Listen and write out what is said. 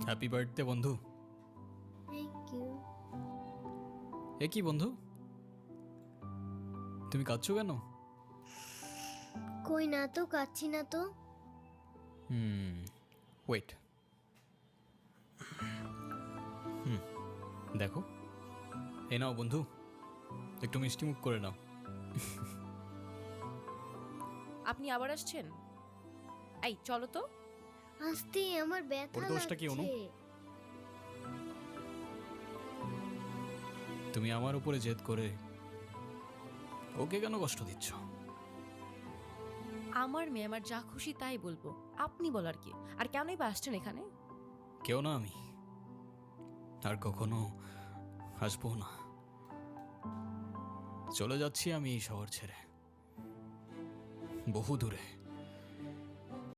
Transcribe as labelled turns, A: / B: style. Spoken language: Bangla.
A: হ্যাপি বার্থডে বন্ধু।
B: Thank you.
A: এ কি বন্ধু, তুমি কাঁদছো কেন?
B: কই না তো, কাচ্ছি না তো।
A: ওয়েট। দেখো, এ নাও বন্ধু, একটু মিষ্টি মুখ করে নাও।
C: আপনি আবার আসছেন? এই চলো তো।
B: আসতে আমার ব্যথা
A: ওর দোষটা কি অনু?
B: লাগছে।
A: তুমি আমার উপরে জেদ করে ওকে কেন কষ্ট দিচ্ছ?
C: আমার মেয়ে আমার যা খুশি তাই বলবো, আপনি বলার কি? আর কেনই বা আসছেন এখানে?
A: কেউ না আমি, আর কখনো আসবো না। চলে যাচ্ছি আমি এই শহর ছেড়ে, বহু দূরে।